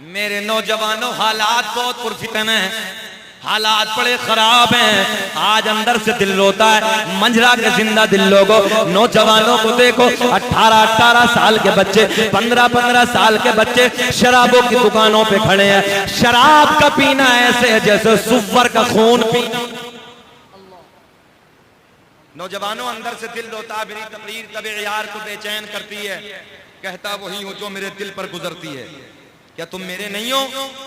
मेरे नौजवानों, हालात बहुत पुरफितन हैं, हालात बड़े खराब हैं। आज अंदर से दिल रोता है। मंजरा के जिंदा दिल लोगों, नौजवानों को देखो, 18-18 साल के बच्चे, 15-15 साल के बच्चे शराबों की दुकानों पे खड़े हैं। शराब का पीना ऐसे है जैसे सुअर का खून पीना। नौजवानों, अंदर से दिल रोता है। मेरी तकरीर कभी यार को बेचैन करती है, कहता वही हूं जो मेरे दिल पर गुजरती है। क्या तुम मेरे नहीं हो?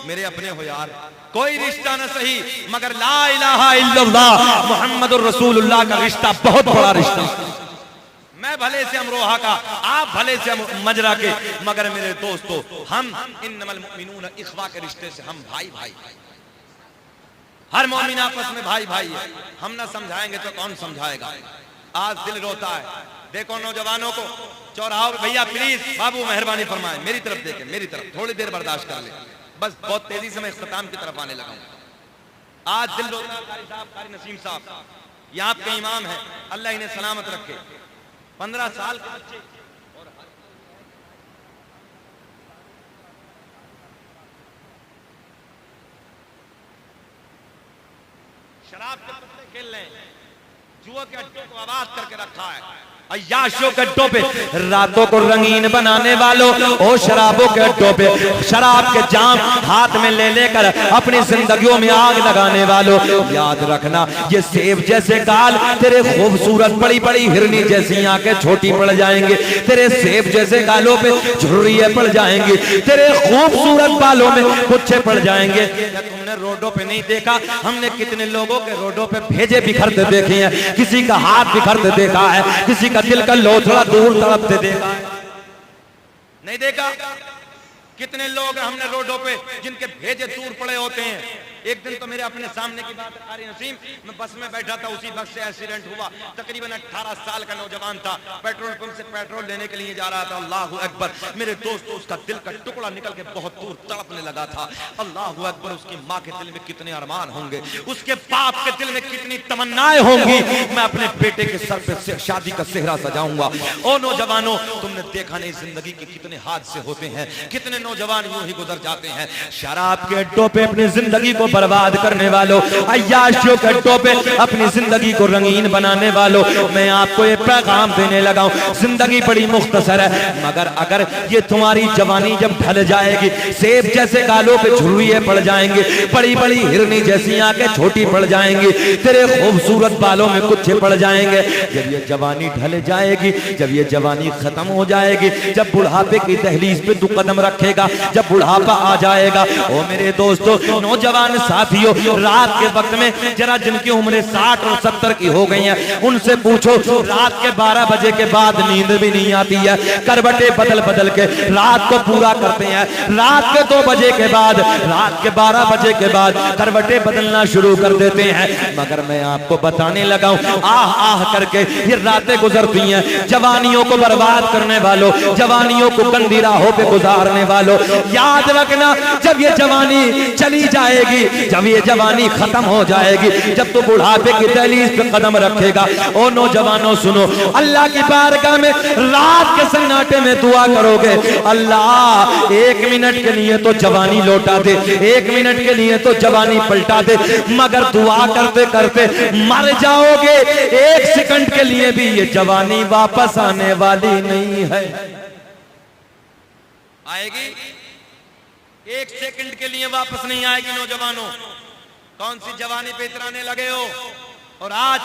मेरे अपने हो यार। कोई रिश्ता न सही मगर ला इलाहा इल्लल्लाह मुहम्मदुर रसूलुल्लाह का रिश्ता बहुत बड़ा रिश्ता। मैं भले से अमरोहा का, आप भले से मजरा के, मगर मेरे दोस्तों, हम इन्नमल मुमिनून इख्वा के रिश्ते से हम भाई भाई। हर मोमिन आपस में भाई भाई है। हम ना समझाएंगे तो कौन समझाएगा? आज दिल रोता है। देखो नौजवानों को चौराहों पे, भैया प्लीज बाबू मेहरबानी फरमाए, मेरी तरफ देखें, मेरी तरफ थोड़ी देर बर्दाश्त कर ले। बस बहुत तेजी से मैं इख्तिताम की तरफ आने लगा हूं। आज दिल रोता है। कारी साहब, कारी नसीम साहब, ये आपके इमाम है, अल्लाह इन्हें सलामत रखे। 15 साल के बच्चे और शराब के पत्ते खेल रहे हैं, जुआ के अड्डों को आबाद करके रखा है। अय्याशों के अड्डों पे रातों को रंगीन बनाने वालों, ओ शराबों के अड्डों पे शराब के जाम हाथ में ले लेकर अपनी जिंदगियों में आग लगाने वालों, याद रखना ये सेब जैसे गाल तेरे खूबसूरत बड़ी बड़ी हिरनी जैसी आंखें छोटी पड़ जाएंगे। तेरे सेब जैसे गालों पे झुर्रियां पड़ जाएंगी, तेरे खूबसूरत बालों में गुच्छे पड़ जाएंगे। तुमने रोडों पे नहीं देखा? हमने कितने लोगों के रोडों पे भेजे बिखरते देखे हैं, किसी का हाथ बिखरते देखा है, किसी का दिल का लोथड़ा दूर तड़पते देखा है, नहीं देखा? कितने लोग हमने रोडों पे जिनके भेजे दूर पड़े होते हैं। एक दिन तो मेरे अपने सामने की बात है, कारी नसीम, मैं बस में बैठा था, उसी बस से एक्सीडेंट हुआ। तकरीबन 18 साल का नौजवान था, पेट्रोल पंप से पेट्रोल लेने के लिए जा रहा था। अल्लाहु अकबर, मेरे दोस्तों, उसका दिल का टुकड़ा निकल के बहुत दूर तड़पने लगा था। अल्लाहु अकबर, उसकी माँ के दिल में कितने अरमान होंगे, उसके बाप के दिल में कितनी तमन्नाएं होंगी, मैं अपने बेटे के सर पे शादी का सेहरा सजाऊंगा। ओ नौजवानों, तुमने देखा नहीं जिंदगी के कितने हादसे होते हैं, कितने नौजवान यूं ही गुजर जाते हैं। शराब के अड्डों पे अपनी जिंदगी को बर्बाद करने वालों, अय्याशियों के अड्डों पे अपनी जिंदगी को रंगीन बनाने वालों, मैं आपको ये पैगाम देने लगा हूं। जिंदगी बड़ी मुख्तसर है, मगर अगर ये तुम्हारी जवानी जब ढल जाएगी, सेब जैसे गालों पे झुर्रियां पड़ जाएंगे, बड़ी बड़ी हिरनी जैसी आंखें छोटी पड़ जाएंगी, तेरे खूबसूरत बालों में गुच्छे पड़ जाएंगे। जब ये जवानी ढल जाएगी, जब ये जवानी खत्म हो जाएगी, जब बुढ़ापे की दहलीज पे तू कदम रखेगा, जब बुढ़ापा आ जाएगा, ओ मेरे दोस्तों, नौजवान साथियों, रात के वक्त में जरा जिनकी उम्र 60 और 70 की हो गई है, उनसे पूछो रात के 12 बजे के बाद नींद भी नहीं आती है। करवटे बदल बदल के रात को पूरा करते हैं। रात के 2 बजे के बाद, रात के 12 बजे के बाद करवटे बदलना शुरू कर देते हैं। मगर मैं आपको बताने लगा हूं, आह आह करके ये रातें गुजरती हैं। जवानियों को बर्बाद करने वालों, जवानियों को गंदी राहों पे गुजारने वालों, याद रखना, जब ये जवानी चली जाएगी, जब ये जवानी खत्म हो जाएगी, जब तो बुढ़ापे की दहलीज पे कदम रखेगा, ओ नौजवानों सुनो, अल्लाह की बारगाह में रात के सन्नाटे में दुआ करोगे, अल्लाह 1 मिनट के लिए तो जवानी लौटा दे, 1 मिनट के लिए तो जवानी पलटा दे। मगर दुआ करते करते मर जाओगे, 1 सेकंड के लिए भी ये जवानी वापस आने वाली नहीं है। आएगी 1 सेकंड के लिए वापस नहीं आएगी। नौजवानों, कौन सी जवानी पे इतराने लगे हो? और आज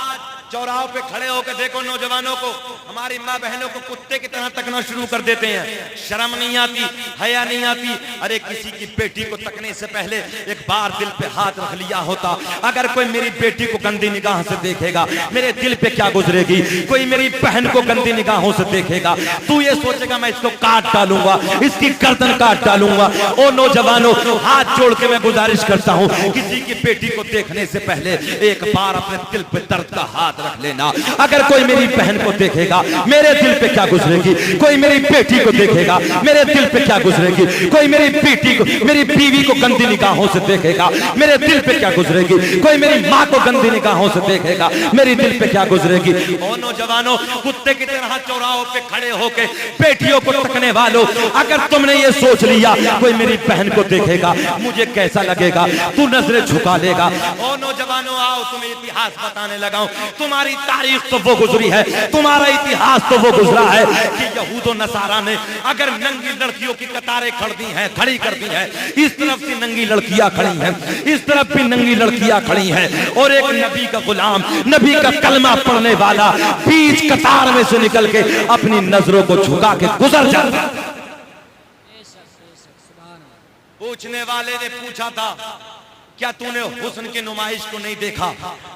चौराहों पे खड़े होकर देखो नौजवानों को, हमारी माँ बहनों को कुत्ते की तरह तकना शुरू कर देते हैं। शर्म नहीं आती, हया नहीं आती। अरे किसी की बेटी को तकने से पहले एक बार दिल पे हाथ रख लिया होता। अगर कोई मेरी बेटी को गंदी निगाह से देखेगा, मेरे दिल पे क्या गुजरेगी? कोई मेरी बहन को गंदी निगाहों से देखेगा, तू ये सोचेगा मैं इसको काट डालूंगा, इसकी गर्दन काट डालूंगा। ओ नौजवानों, हाथ जोड़ के मैं गुजारिश करता हूँ, किसी की बेटी को देखने से पहले एक बार अपने दिल पे दर्द का हाथ हाथ रख लेना। अगर कोई मेरी बहन को देखेगा मेरे दिल पे क्या गुजरेगी, कोई मेरी बेटी को देखेगा मेरे दिल पे क्या गुजरेगी, कोई मेरी बेटी को, मेरी बीवी को गंदी निगाहों से देखेगा मेरे दिल पे क्या गुजरेगी, कोई मेरी माँ को गंदी निगाहों से देखेगा मेरी दिल पे क्या गुजरेगी। ओ नौजवानों, कुत्ते की तरह चौराहों पे खड़े होके बेटियों को तकने वालों, अगर तुमने ये सोच लिया कोई मेरी बहन को देखेगा मुझे कैसा लगेगा, तू नजरें झुका लेगा। ओ नौजवानों, आओ तुम्हें इतिहास बताने लगाऊं। तुम्हारी तारीख तो वो गुजरी है, तुम्हारा इतिहास तो वो गुजरा है कि यहूद और नसारा ने अगर नंगी लड़कियों की कतारें खड़ी कर दी है, इस तरफ से नंगी लड़कियां खड़ी हैं, इस तरफ भी नंगी लड़कियां खड़ी हैं, और एक नबी का गुलाम, नबी का कलमा पढ़ने वाला बीच कतार में से निकल के अपनी नजरों को झुका के गुजर जाता। पूछने वाले ने पूछा था, क्या तूने हुस्न की नुमाइश को नहीं देखा,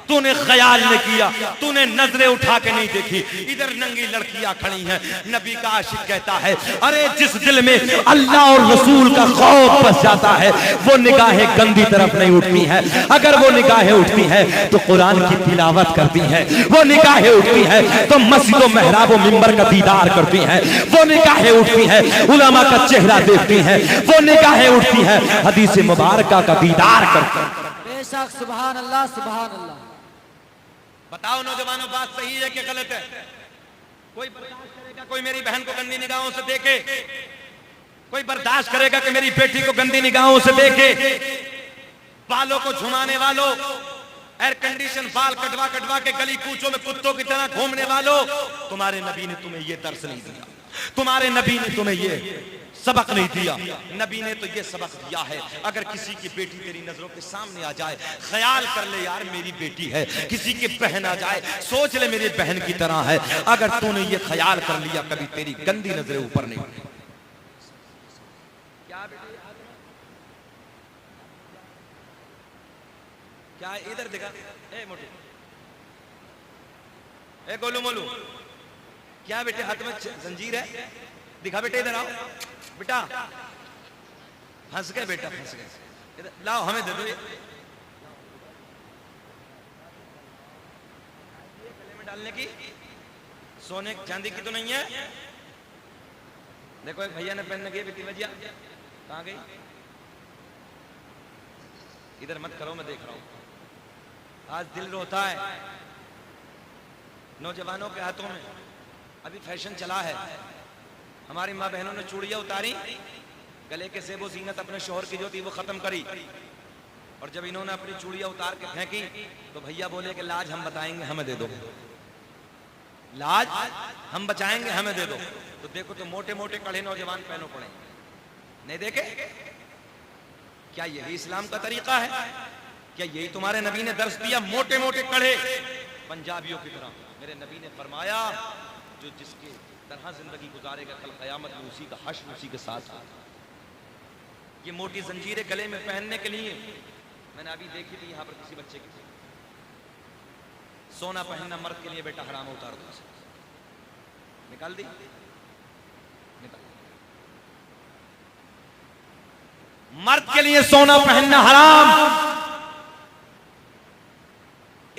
तूने ख्याल नहीं किया, तूने नजरें उठा के नहीं देखी, इधर नंगी लड़कियां खड़ी हैं। नबी का आशिक कहता है, अरे जिस दिल में अल्लाह और रसूल का खौफ बस जाता है वो निगाहें गंदी तरफ नहीं उठती हैं। अगर वो निगाहें उठती हैं तो कुरान की तिलावत करती हैं, वो निगाहें उठती हैं तो मस्जिद व मेहराब व मिंबर का दीदार करती हैं, वो निगाहें उठती हैं उलमा का चेहरा देखती हैं, वो निगाहें उठती हैं हदीस मुबारका का दीदार करती हैं। बेशक, सुभान अल्लाह, सुभान अल्लाह। बताओ नौजवानों, बात सही है कि गलत है? कोई बर्दाश्त करेगा कोई मेरी बहन को गंदी निगाहों से देखे? कोई बर्दाश्त करेगा कि मेरी बेटी को गंदी निगाहों से देखे? बालों को झुमाने वालों, एयर कंडीशन बाल कटवा कटवा के गली कूचों में कुत्तों की तरह घूमने वालों, तुम्हारे नबी ने तुम्हें यह दर्श नहीं दिया, तुम्हारे नबी ने तुम्हें यह सबक नहीं दिया। नबी ने तो ये सबक दिया है, अगर किसी की बेटी तेरी नजरों के सामने आ जाए, ख्याल कर ले यार मेरी बेटी है, किसी की बहन आ जाए सोच ले मेरी बहन की तरह है, अगर तूने ये ख्याल कर लिया कभी तेरी गंदी नजरें ऊपर नहीं उठेंगी। क्या इधर देखा, ए मोटी, ए गोलू मोलू, क्या बेटे हाथ में जंजीर है? दिखा बेटे, इधर आओ बेटा। फंस गए बेटा, फंस गए, लाओ हमें दे दो ये। गले में डालने की, सोने चांदी की तो नहीं है? देखो एक भैया ने पहनने की, बेटी भैया कहाँ गई? इधर मत करो, मैं देख रहा हूं। आज दिल रोता है नौजवानों के हाथों में, अभी फैशन चला है, हमारी माँ बहनों ने चूड़ियां उतारी, गले के सेबो जीनत अपने शोहर की जो थी वो खत्म करी, और जब इन्होंने अपनी चूड़ियां उतार के फेंकी तो भैया बोले कि लाज हम बताएंगे, हमें दे दो, लाज हम बचाएंगे, हमें दे दो। तो देखो तो मोटे मोटे कड़े नौजवान पहनो पड़े, नहीं देखे? क्या यही इस्लाम का तरीका है? क्या यही तुम्हारे नबी ने दर्श दिया? मोटे मोटे कड़े पंजाबियों की तरह। मेरे नबी ने फरमाया, जो जिसके तरह जिंदगी गुजारेगा कल कयामत में उसी का हश्र उसी के साथ आता। ये मोटी जंजीरें गले में पहनने के लिए मैंने अभी देखी थी यहाँ पर किसी बच्चे की, सोना पहनना मर्द के लिए बेटा हराम, उतार दो, निकाल दी, निकाल। मर्द के लिए सोना पहनना हराम,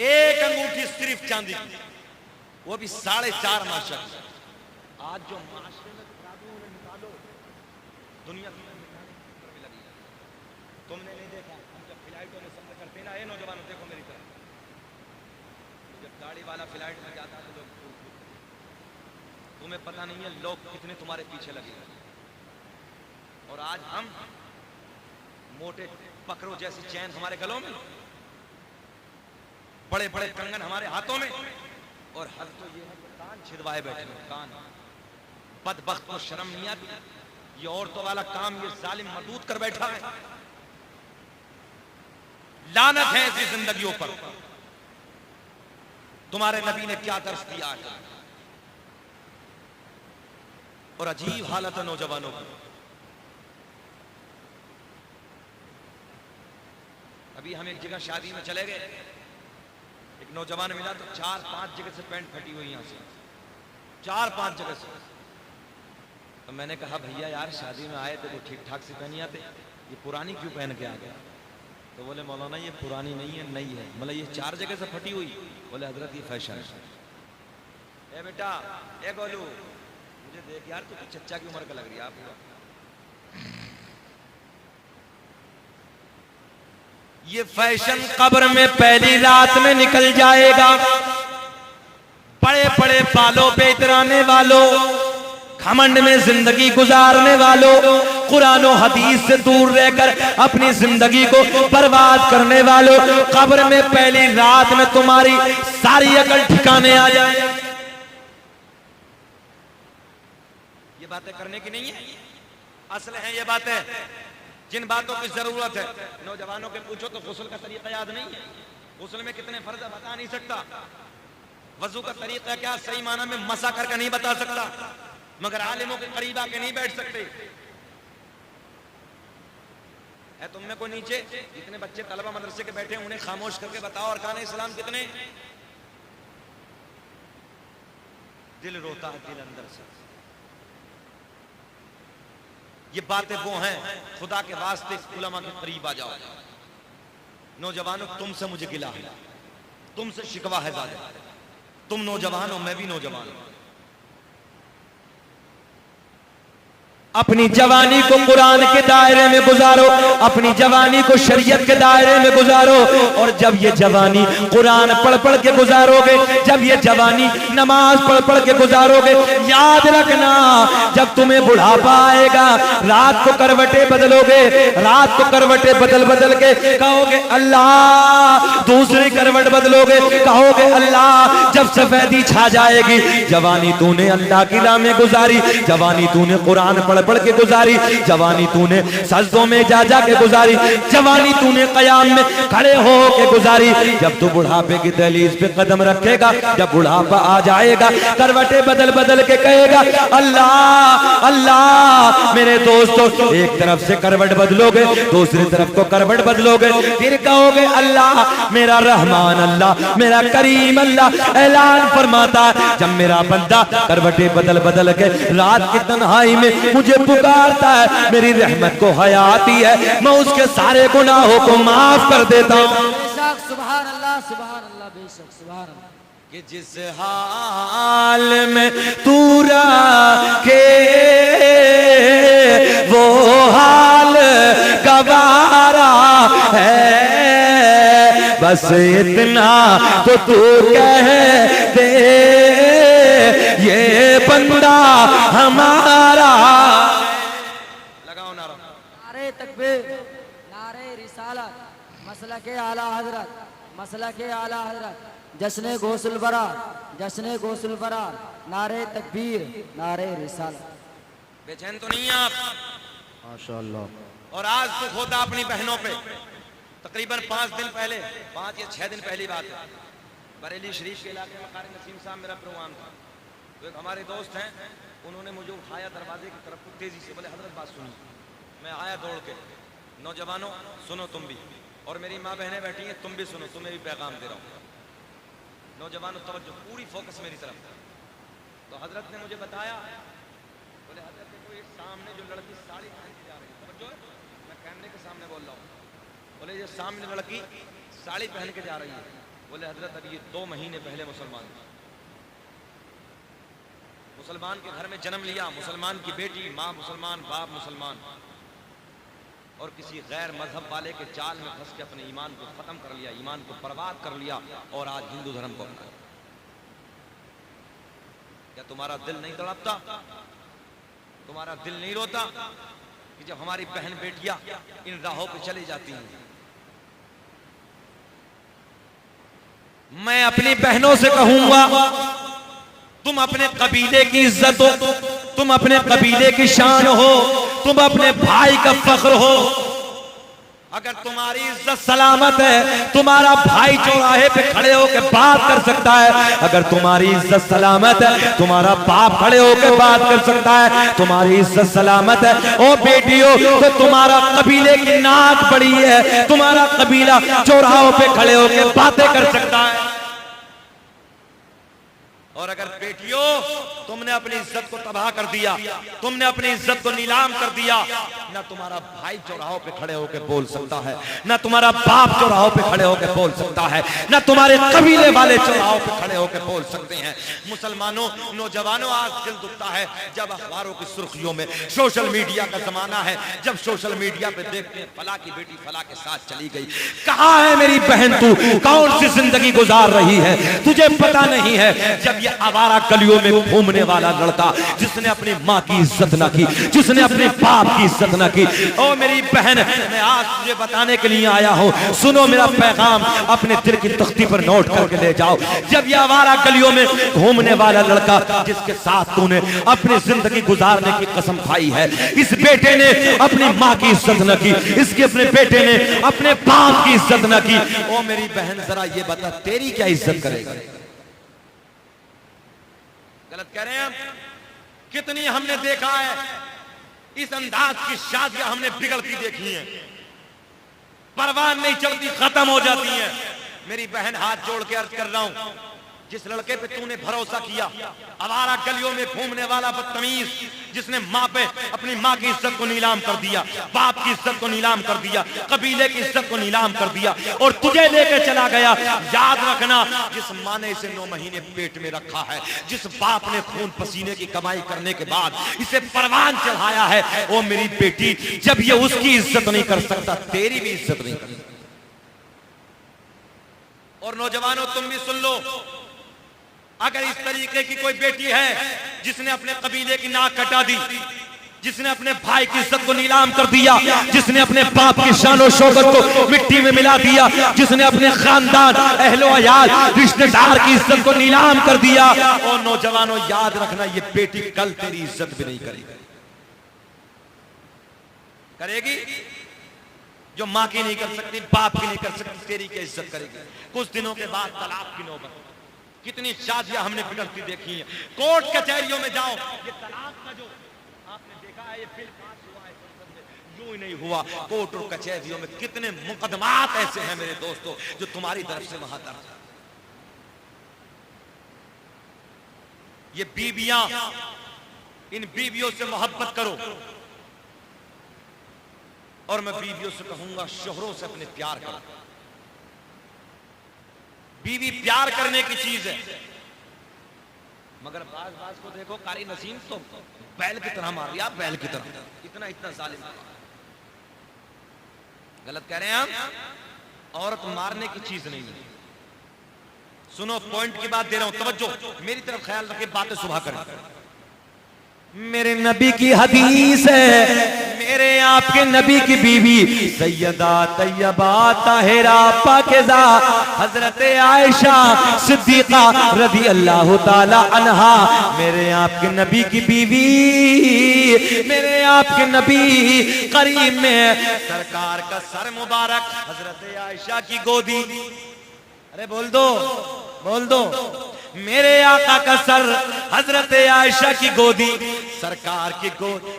एक अंगूठी सिर्फ चांदी की, वो भी 4.5 माशा। आज जो माशरे में निकालो, दुनिया लगी। तुमने नहीं देखा, हम जब फ्लाइटों में सफर करते ना, ये नौजवानों देखो मेरी तरफ, जब गाड़ी वाला फ्लाइट में जाता है तो लोग, तुम्हें पता नहीं है लोग कितने तुम्हारे पीछे लगे। और आज हम मोटे पकड़ो जैसी चैन हमारे गलों में, बड़े बड़े कंगन हमारे हाथों में, और हद तो ये है कि कान छिदवाए बैठे हैं, कान। बदबख्त को शर्म नहीं आती, ये औरतों वाला काम ये जालिम मदूद कर बैठा है। लानत है ऐसी जिंदगियों पर। तुम्हारे नबी ने क्या दर्श दिया है, और अजीब हालत है नौजवानों की। अभी हम एक जगह शादी में चले गए, एक नौजवान मिला तो 4-5 जगह से पैंट फटी हुई, यहां से 4-5 जगह से। तो मैंने कहा भैया यार शादी में आए थे तो ठीक ठाक से पहनी आते, ये पुरानी क्यों पहन के आ गया? तो बोले मौलाना ये पुरानी नहीं है, नई है। मतलब ये 4 जगह से फटी हुई। बोले हजरत ये फैशन है। ए बेटा, ए गोलू, मुझे देख यार, तू चच्चा की उम्र का लग रही है। आप ये फैशन कब्र में पहली रात में निकल जाएगा। बड़े बड़े बालों पे इतराने वालों, घमंड में जिंदगी गुजारने वालों, कुरान और हदीस से दूर रहकर अपनी जिंदगी को बर्बाद करने वालों, कब्र में पहली रात में तुम्हारी सारी अकल ठिकाने आ जाए। ये बातें करने की नहीं है, असल है ये बातें। जिन बातों की जरूरत है, नौजवानों के पूछो तो गुस्ल का तरीका याद नहीं है। गुस्ल में कितने फर्ज है बता नहीं सकता। वजू का तरीका क्या, सही माना में मसा करके नहीं बता सकता। मगर आलिमों के करीब आके नहीं बैठ सकते। है तुम में को नीचे जितने बच्चे तलबा मदरसे के बैठे उन्हें खामोश करके बताओ अरकान इस्लाम कितने। दिल रोता है, दिल अंदर से। ये बातें वो हैं, खुदा के वास्ते उलमा के करीब आ जाओ। नौजवानों, तुमसे मुझे गिला है, तुमसे शिकवा है ज्यादा। तुम नौजवान हो, मैं भी नौजवान हूं। अपनी जवानी को कुरान के दायरे में गुजारो, अपनी जवानी को शरीयत के दायरे में गुजारो। और जब ये जवानी कुरान पढ़ पढ़ के गुजारोगे, जब ये जवानी नमाज पढ़ पढ़ के गुजारोगे, याद रखना जब तुम्हें बुढ़ापा आएगा, रात को करवटे बदलोगे, रात को करवटे बदल बदल के कहोगे अल्लाह, दूसरी करवट बदलोगे कहोगे अल्लाह। जब सफेदी छा जाएगी, जवानी तूने अल्लाह की राह में गुजारी, जवानी तूने कुरान पढ़ पढ़ के गुजारी, जवानी तूने सजदों में जा जा के गुजारी, जवानी तूने कयाम में खड़े हो के गुजारी। जब तू बुढ़ापे की दहलीज पे कदम रखेगा, जब बुढ़ापा आ जाएगा, करवटे बदल बदल के कहेगा अल्लाह अल्लाह। मेरे दोस्तों, एक तरफ से करवट बदलोगे, दूसरी तरफ को करवट बदलोगे, फिर कहोगे अल्लाह मेरा रहमान, अल्लाह मेरा करीम। अल्लाह ऐलान फरमाता है, जब मेरा बंदा करवटे बदल बदल के रात की तन्हाई में मुझे पुकारता है, मेरी रहमत को हयाती है, मैं उसके सारे गुनाहों को माफ कर देता हूँ। बेशक सुभान अल्लाह, सुभान अल्लाह, बेशक सुभान अल्लाह। कि जिस हाल में तू रखे वो हाल गवारा है, बस इतना तो तू कह दे ये बंदा हमारा। लगाओ नारा। नारे तकबीर, नारे रिसालत, मसलके आला हजरत, मसलके आला हजरत, जश्न गौसुल बरार, जश्न गौसुल बरार, नारे तकबीर, नारे रिसालत। बेचैन तो नहीं है आप? माशाअल्लाह। और आज तो होता अपनी बहनों पे। तकरीबन 5 दिन पहले, 5 या 6 दिन पहली बात है, बरेली शरीफ के इलाके में कारी नसीम साहब मेरा प्रोग्राम था। तो एक हमारे दोस्त हैं, उन्होंने मुझे उठाया दरवाजे की तरफ तेजी से, बोले हजरत बात सुनी। मैं आया दौड़ के, नौजवानों सुनो तुम भी, और मेरी माँ बहनें बैठी हैं, तुम भी सुनो, तुम्हें भी पैगाम दे रहा हूँ। नौजवानों तवज्जो, पूरी फोकस मेरी तरफ। तो हजरत ने मुझे बताया, बोले हजरत देखो ये सामने जो लड़की साड़ी पहन के जा रही है, तवज्जो है, मैं कैमरे के सामने बोल रहा हूँ। बोले ये सामने लड़की साड़ी पहन के जा रही है। बोले हजरत अभी ये 2 महीने पहले मुसलमान के घर में जन्म लिया, मुसलमान की बेटी, माँ मुसलमान, बाप मुसलमान, और किसी गैर मजहब वाले के जाल में फंस के अपने ईमान को खत्म कर लिया, ईमान को बर्बाद कर लिया, और आज हिंदू धर्म को अपना। क्या तुम्हारा दिल नहीं तड़पता, तुम्हारा दिल नहीं रोता कि जब हमारी बहन बेटियां इन राहों पे चली जाती हैं? मैं अपनी बहनों से कहूंगा, तुम अपने कबीले की इज्जत हो, तुम अपने कबीले की शान हो, तुम अपने भाई का फख्र हो। अगर तुम्हारी इज्जत सलामत है, तुम्हारा भाई चौराहे पे खड़े होकर बात कर सकता है। अगर तुम्हारी इज्जत सलामत है, तुम्हारा बाप खड़े होकर बात कर सकता है। तुम्हारी इज्जत सलामत है ओ बेटियों, तो तुम्हारा कबीले की नाक बड़ी है, तुम्हारा कबीला चौराहों पे खड़े होकर बातें कर सकता है। और अगर बेटियों तुमने अपनी इज्जत को तबाह कर दिया, तुमने अपनी इज्जत को नीलाम कर दिया, ना तुम्हारा भाई चौराहों पे खड़े होकर बोल सकता है, ना तुम्हारा बाप चौराहों पे खड़े होकर बोल सकता है, ना तुम्हारे कबीले वाले चौराहों पे खड़े होकर बोल सकते हैं। मुसलमानों, नौजवानों, आज दिल दुखता है जब अखबारों की सुर्खियों में, सोशल मीडिया का जमाना है, जब सोशल मीडिया पे देखते हैं फला की बेटी फला के साथ चली गई। कहाँ है मेरी बहन, तू कौन सी जिंदगी गुजार रही है, तुझे पता नहीं है। जब ये आवारा गलियों में घूमने वाला लड़का जिसने अपनी माँ की इज्जत ना की, जिसने अपने बाप की इज्जत ना की, ओ मेरी बहन, मैं आज तुझे बताने के लिए आया हूँ, सुनो मेरा पैगाम, अपने दिल की तख्ती पर नोट करके ले जाओ। जब ये आवारा गलियों में घूमने वाला लड़का जिसके साथ तूने अपनी जिंदगी गुजारने की कसम खाई है, इस बेटे ने अपनी माँ की इज्जत न की, इसके अपने बेटे ने अपने बाप की इज्जत न की, ओ मेरी बहन जरा ये बता तेरी क्या इज्जत करेगा? गलत कह रहे हैं हम? कितनी हमने देखा है इस अंदाज की शादियां हमने बिगड़ती देखी हैं, परवान नहीं चलती, खत्म हो जाती हैं। मेरी बहन हाथ जोड़ के अर्ज कर रहा हूं, जिस लड़के पे तूने भरोसा किया, आवारा गलियों में घूमने वाला बदतमीज, जिसने माँ पे अपनी माँ की इज्जत को नीलाम कर दिया, बाप की इज्जत को नीलाम कर दिया, कबीले की इज्जत को नीलाम कर दिया और तुझे लेके चला गया। याद रखना, जिस माँ ने इसे 9 महीने पेट में रखा है, जिस बाप ने खून पसीने की कमाई करने के बाद इसे परवान चढ़ाया है, ओ मेरी बेटी, जब ये उसकी इज्जत नहीं कर सकता, तेरी भी इज्जत नहीं कर सकता। और नौजवानों तुम भी सुन लो, अगर इस तरीके की कोई बेटी है जिसने अपने कबीले की नाक कटा दी, जिसने अपने भाई की इज्जत को नीलाम कर दिया, जिसने अपने बाप की शान और शौकत को मिट्टी में मिला दिया, जिसने अपने खानदान, अहलो अयाल, रिश्तेदार की इज्जत को नीलाम कर दिया, और नौजवानों याद रखना, ये बेटी कल तेरी इज्जत भी नहीं करेगी। करेगी? जो माँ की नहीं कर सकती, बाप की नहीं कर सकती, तेरी क्या इज्जत करेगी? कुछ दिनों के बाद तलाक की नौबत। कितनी शादियां हमने बिगड़ती देखी हैं। कोर्ट कचहरियों में जाओ, ये तलाक का जो आपने देखा है, ये बिल पास हुआ है संसद में, यूं ही नहीं हुआ। कोर्ट और कचहरियों में कितने मुकदमात ऐसे हैं मेरे दोस्तों, जो तुम्हारी तरफ से वहां दर्ज है। ये बीबियां, इन बीबियों से मोहब्बत करो, और मैं बीबियों से कहूंगा शोहरों से अपने प्यार करो। बीवी प्यार करने की चीज है, मगर बाज को देखो, कारी नसीम तो बैल की तरह मार दिया, बैल की तरह, इतना इतना जालिम। गलत कह रहे हैं हम, औरत मारने की चीज नहीं है। सुनो, पॉइंट की बात दे रहा हूं, तवज्जो, मेरी तरफ ख्याल रखे, बातें सुबह करें। मेरे नबी की हदीस है, मेरे आपके नबी की बीवी सैयदा तैयबा ताहिरा पाकिज़ा हजरत आयशा सिद्दीका रज़ी अल्लाह ताला अन्हा, मेरे आपके नबी की बीवी, मेरे आपके नबी करीम में सरकार का सर मुबारक हजरत आयशा की गोदी, अरे बोल दो, बोल दो, मेरे आका का सर हजरत आयशा की गोदी, सरकार की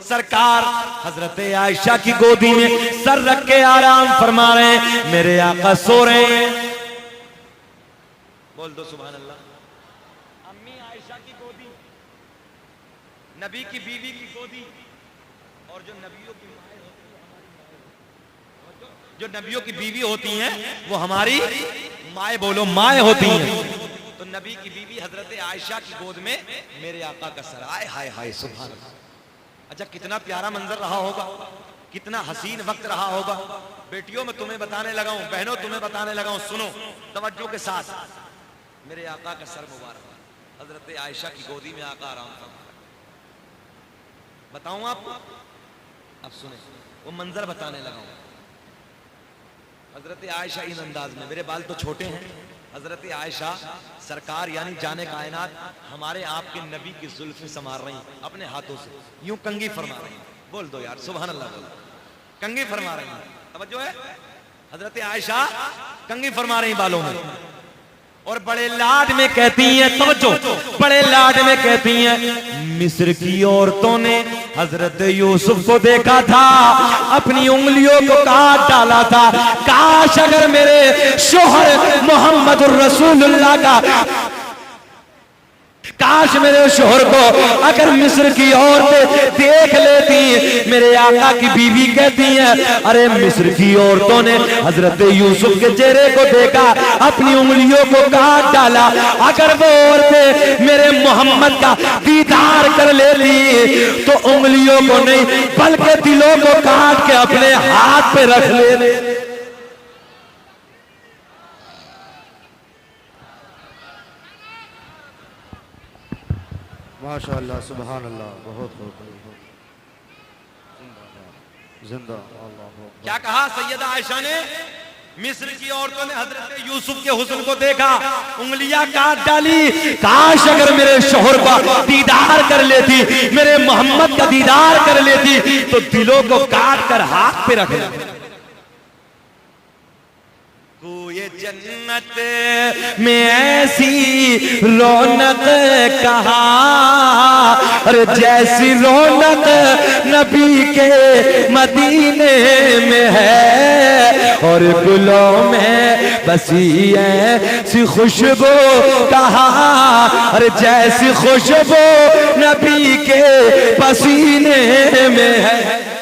सरकार हजरत आयशा की गोदी में सर रख के आराम फरमा रहे हैं, मेरे आका सो रहे हैं। बोल दो सुभान अल्लाह। अम्मी आयशा की गोदी, नबी की बीवी की गोदी, और जो नबियों की माएँ होती हैं, जो नबियों की बीवी होती हैं वो हमारी माएँ, बोलो माएँ होती हैं। तो नबी की बीवी हजरत आयशा की गोद में मेरे आका का सर, आए हाय हाय सुभान अल्लाह। अच्छा, कितना प्यारा मंजर रहा होगा, कितना हसीन वक्त रहा होगा। बेटियों मैं तुम्हें बताने लगा हूं, बहनों तुम्हें बताने लगा हूं, सुनो तवज्जो के साथ। मेरे आका का सर मुबारक हजरत आयशा की गोदी में आका आराम फरमा। बताऊं आपको? अब सुने, वो मंजर बताने लगा हूं। हजरत आयशा इन अंदाज में, मेरे बाल तो छोटे हैं, हजरत आयशा सरकार यानी जाने कायनात हमारे आपके नबी की जुल्फें संवार रही अपने हाथों से, यूं कंगी फरमा रही। बोल दो यार सुभान अल्लाह, बोल, कंगी फरमा रही। तवज्जो है, हजरत आयशा कंगी फरमा रही बालों में, और बड़े लाड में कहती हैं, तवज्जो, बड़े लाड में कहती हैं, मिस्र की औरतों ने हजरत यूसुफ को देखा था, अपनी उंगलियों को काट डाला था, काश अगर मेरे शोहर मोहम्मद रसूलुल्लाह का काश मेरे शोहर को अगर मिस्र की औरतें देख लेती। मेरे आका की बीवी कहती है, अरे मिस्र की औरतों ने हजरत यूसुफ के चेहरे को देखा, अपनी उंगलियों को काट डाला। अगर वो औरतें मेरे मोहम्मद का दीदार कर लेती तो उंगलियों को नहीं बल्कि दिलों को काट के अपने हाथ पे रख ले। माशाअल्लाह, सुभान अल्लाह, बहुत जिंदा अल्लाह। क्या कहा सैयदा आयशा ने? मिस्र की औरतों ने हजरत यूसुफ के हुस्न को देखा, उंगलियां काट डाली। काश अगर मेरे शोहर का दीदार कर लेती, मेरे मोहम्मद का दीदार कर लेती तो दिलों को काट कर हाथ पे रख लेती। ये जन्नत में ऐसी रौनक कहाँ, अरे जैसी रौनक नबी के मदीने में है, और गुलों में बसी ऐसी खुशबू कहाँ, अरे जैसी खुशबू नबी के पसीने में है।